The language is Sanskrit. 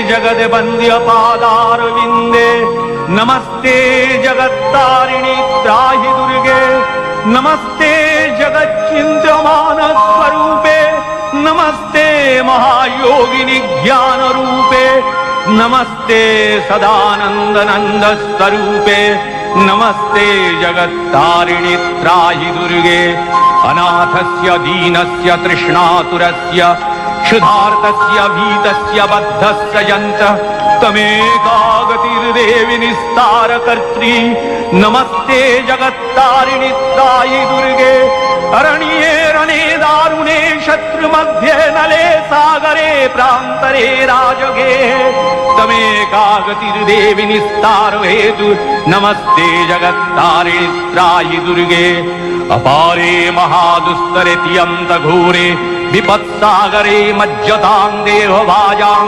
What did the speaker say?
जगद्वन्द्य पादारविन्दे नमस्ते जगत्तारिणि त्राहि दुर्गे नमस्ते जगच्चिन्त्यमान स्वरूपे नमस्ते महायोगिनि ज्ञान रूपे नमस्ते सदानंद नंद स्वरूपे नमस्ते जगत्तारिणि त्राहि दुर्गे अनाथस्य दीनस्य तृष्णातुरस्य क्षुधार्तस्य भीतस्य बद्धस्य यन्तः तमेकागतिर्देवि निस्तारकर्त्री नमस्ते जगत्तारिणि त्राहि दुर्गे अरण्ये रणे दारुणे शत्रुमध्ये नले सागरे प्रान्तरे राजगे तमेकागतिर्देवि निस्तार हेतु नमस्ते जगत्तारिणि त्राहि दुर्गे अपारे महादुस्तरे तियन्त घोरे विपत्सागरे मज्जतां देहभाजां